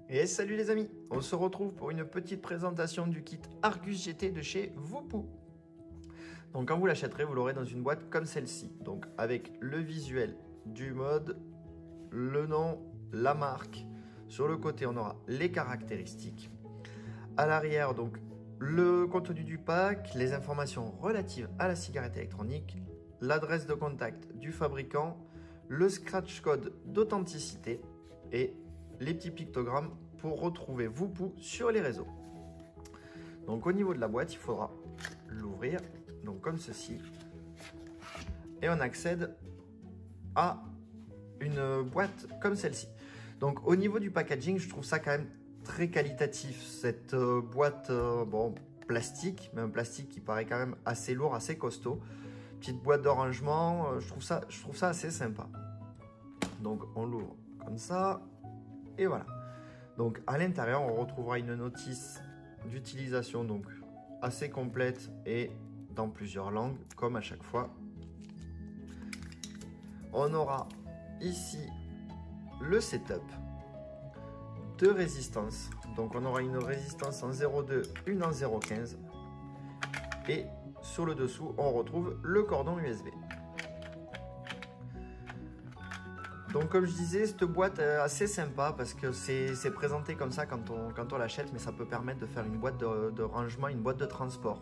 Et salut les amis, on se retrouve pour une petite présentation du kit Argus GT de chez Voopoo. Donc quand vous l'achèterez, vous l'aurez dans une boîte comme celle-ci. Donc avec le visuel du mode, le nom, la marque. Sur le côté, on aura les caractéristiques. À l'arrière, donc le contenu du pack, les informations relatives à la cigarette électronique, l'adresse de contact du fabricant, le scratch code d'authenticité et les petits pictogrammes pour retrouver Voopoo sur les réseaux. Donc au niveau de la boîte, il faudra l'ouvrir, donc comme ceci, et on accède à une boîte comme celle-ci. Donc au niveau du packaging, je trouve ça quand même très qualitatif, cette boîte bon, plastique, mais un plastique qui paraît quand même assez lourd, assez costaud. Petite boîte de rangement, je trouve ça assez sympa. Donc on l'ouvre comme ça, et voilà. Donc à l'intérieur, on retrouvera une notice d'utilisation donc assez complète et dans plusieurs langues, comme à chaque fois. On aura ici le setup de résistance. Donc on aura une résistance en 0,2, une en 0,15. Et sur le dessous, on retrouve le cordon USB. Donc comme je disais, cette boîte est assez sympa parce que c'est présenté comme ça quand on l'achète, mais ça peut permettre de faire une boîte de rangement, une boîte de transport.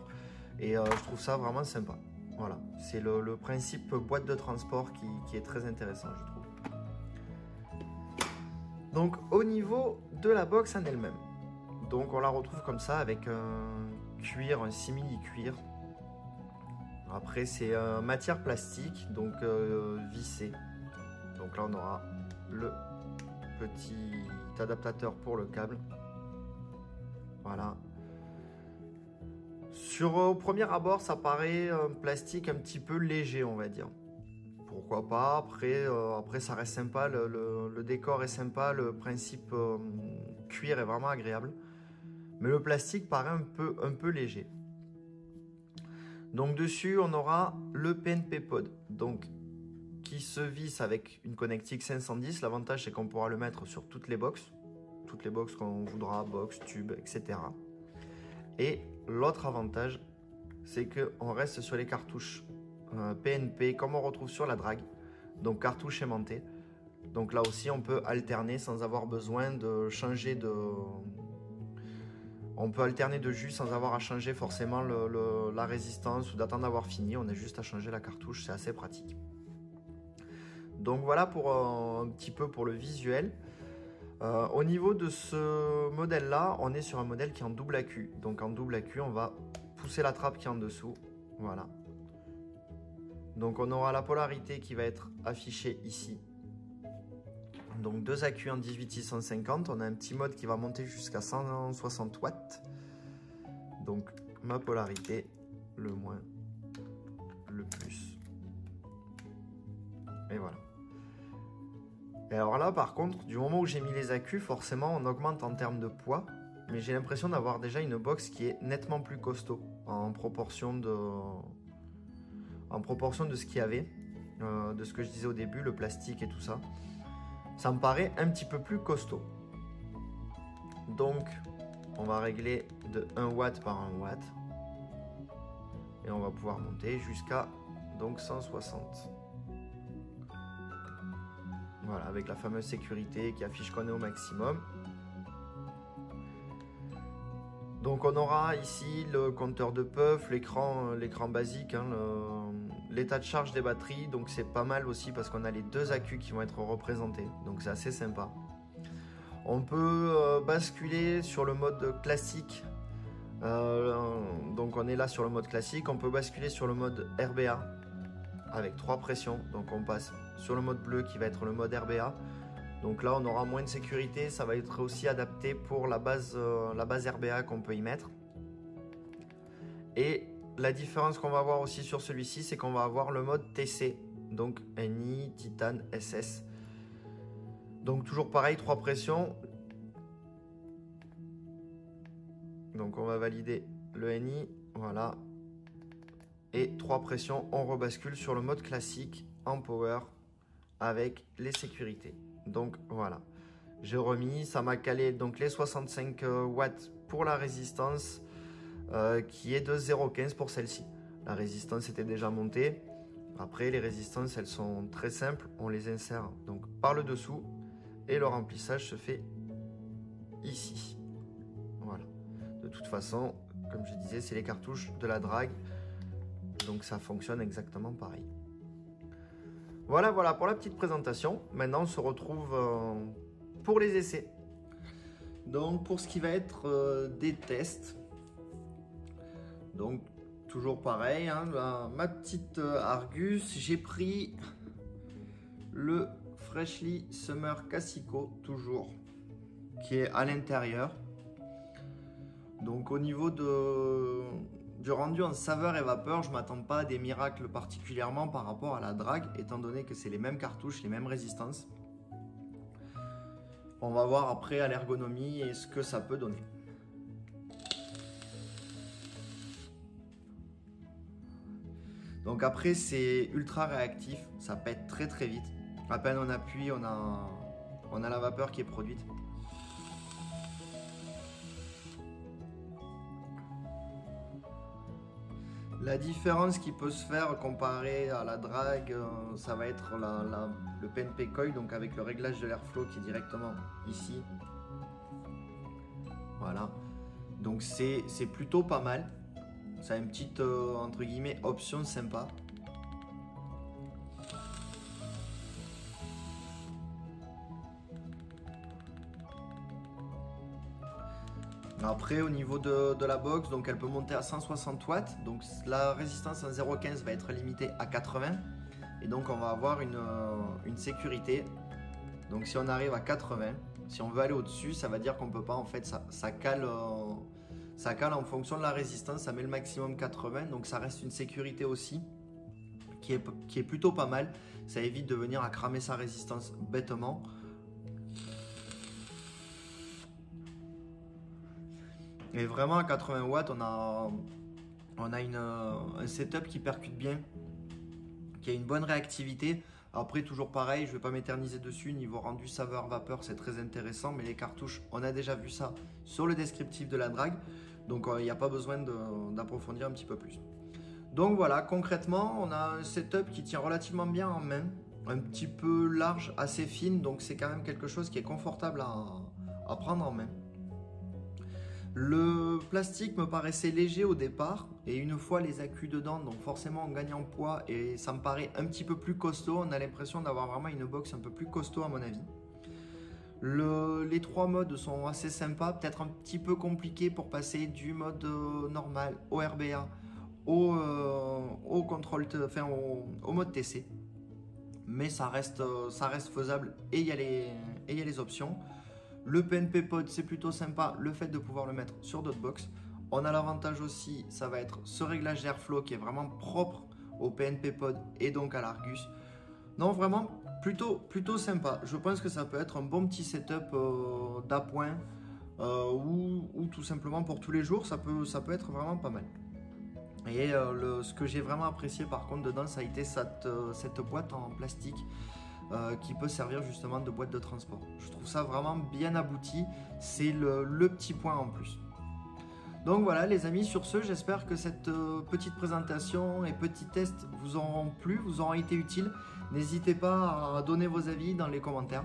Et je trouve ça vraiment sympa. Voilà, c'est le principe boîte de transport qui est très intéressant, je trouve. Donc au niveau de la box en elle-même, donc on la retrouve comme ça avec un cuir, un simili-cuir. Après c'est matière plastique, donc vissée. Donc là on aura le petit adaptateur pour le câble. Voilà. Au premier abord, ça paraît un plastique un petit peu léger, on va dire. Pourquoi pas, après ça reste sympa, le décor est sympa, le principe cuir est vraiment agréable. Mais le plastique paraît un peu léger. Donc dessus, on aura le PNP Pod, donc qui se visse avec une connectique 510. L'avantage, c'est qu'on pourra le mettre sur toutes les box qu'on voudra, box, tube, etc. Et l'autre avantage, c'est qu'on reste sur les cartouches PNP comme on retrouve sur la drague, donc cartouches aimantées. Donc là aussi, on peut alterner sans avoir besoin de changer de... On peut alterner de jus sans avoir à changer forcément la résistance ou d'attendre d'avoir fini. On a juste à changer la cartouche, c'est assez pratique. Donc voilà pour un petit peu pour le visuel. Au niveau de ce modèle là, on est sur un modèle qui est en double accu. Donc en double accu, on va pousser la trappe qui est en dessous. Voilà. Donc on aura la polarité qui va être affichée ici. Donc deux accus en 18650. On a un petit mode qui va monter jusqu'à 160 watts. Donc ma polarité, le moins, le plus. Et voilà. Et alors là, par contre, du moment où j'ai mis les accus, forcément, on augmente en termes de poids. Mais j'ai l'impression d'avoir déjà une box qui est nettement plus costaud en proportion de ce qu'il y avait, de ce que je disais au début, le plastique et tout ça. Ça me paraît un petit peu plus costaud. Donc, on va régler de 1 watt par 1 watt. Et on va pouvoir monter jusqu'à donc 160. Voilà, avec la fameuse sécurité qui affiche qu'on est au maximum. Donc on aura ici le compteur de puff, l'écran basique, hein, l'état de charge des batteries. Donc c'est pas mal aussi parce qu'on a les deux accus qui vont être représentés. Donc c'est assez sympa. On peut basculer sur le mode classique. Donc on est là sur le mode classique. On peut basculer sur le mode RBA avec 3 pressions. Donc on passe sur le mode bleu qui va être le mode RBA. Donc là on aura moins de sécurité, ça va être aussi adapté pour la base RBA qu'on peut y mettre. Et la différence qu'on va avoir aussi sur celui-ci, c'est qu'on va avoir le mode TC, donc NI, Titan, SS. Donc toujours pareil, 3 pressions. Donc on va valider le NI, voilà. Et 3 pressions, on rebascule sur le mode classique en power avec les sécurités. Donc voilà, j'ai remis, ça m'a calé donc les 65 watts pour la résistance qui est de 0,15 pour celle-ci. La résistance était déjà montée. Après, les résistances, elles sont très simples. On les insère donc par le dessous et le remplissage se fait ici. Voilà. De toute façon, comme je disais, c'est les cartouches de la drague. Donc ça fonctionne exactement pareil. Voilà pour la petite présentation. Maintenant, on se retrouve pour les essais. Donc pour ce qui va être des tests. Donc toujours pareil, hein, ma petite Argus, j'ai pris le Freshly Summer Casico, toujours, qui est à l'intérieur. Donc au niveau du rendu en saveur et vapeur, je ne m'attends pas à des miracles particulièrement par rapport à la drague, étant donné que c'est les mêmes cartouches, les mêmes résistances. On va voir après à l'ergonomie et ce que ça peut donner. Donc après, c'est ultra réactif, ça pète très très vite. À peine on appuie, on a la vapeur qui est produite. La différence qui peut se faire comparé à la drague, ça va être le PNP Coil, donc avec le réglage de l'airflow qui est directement ici. Voilà, donc c'est plutôt pas mal. Ça a une petite, entre guillemets, option sympa. Après, au niveau de la box, donc elle peut monter à 160 watts. Donc la résistance en 0,15 va être limitée à 80. Et donc on va avoir une sécurité. Donc si on arrive à 80, si on veut aller au-dessus, ça va dire qu'on ne peut pas. En fait, ça cale en fonction de la résistance. Ça met le maximum 80. Donc ça reste une sécurité aussi qui est plutôt pas mal. Ça évite de venir à cramer sa résistance bêtement. Et vraiment à 80 watts, on a un setup qui percute bien, qui a une bonne réactivité. Après, toujours pareil, je ne vais pas m'éterniser dessus. Niveau rendu saveur vapeur, c'est très intéressant. Mais les cartouches, on a déjà vu ça sur le descriptif de la drague. Donc, il n'y a pas besoin d'approfondir un petit peu plus. Donc voilà, concrètement, on a un setup qui tient relativement bien en main. Un petit peu large, assez fine. Donc, c'est quand même quelque chose qui est confortable à prendre en main. Le plastique me paraissait léger au départ et une fois les accus dedans, donc forcément on gagne en poids et ça me paraît un petit peu plus costaud. On a l'impression d'avoir vraiment une box un peu plus costaud à mon avis. Les 3 modes sont assez sympas, peut-être un petit peu compliqué pour passer du mode normal au RBA au contrôle, enfin au mode TC. Mais ça reste faisable et il y a les options. Le PNP Pod, c'est plutôt sympa, le fait de pouvoir le mettre sur d'autres box. On a l'avantage aussi, ça va être ce réglage d'airflow qui est vraiment propre au PNP Pod et donc à l'Argus. Non, vraiment plutôt sympa. Je pense que ça peut être un bon petit setup d'appoint ou tout simplement pour tous les jours, ça peut être vraiment pas mal. Et ce que j'ai vraiment apprécié par contre dedans, ça a été cette boîte en plastique. Qui peut servir justement de boîte de transport. Je trouve ça vraiment bien abouti, c'est le petit point en plus. Donc voilà les amis, sur ce, j'espère que cette petite présentation et petit test vous auront plu, vous auront été utiles. N'hésitez pas à donner vos avis dans les commentaires.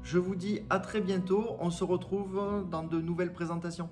Je vous dis à très bientôt, on se retrouve dans de nouvelles présentations.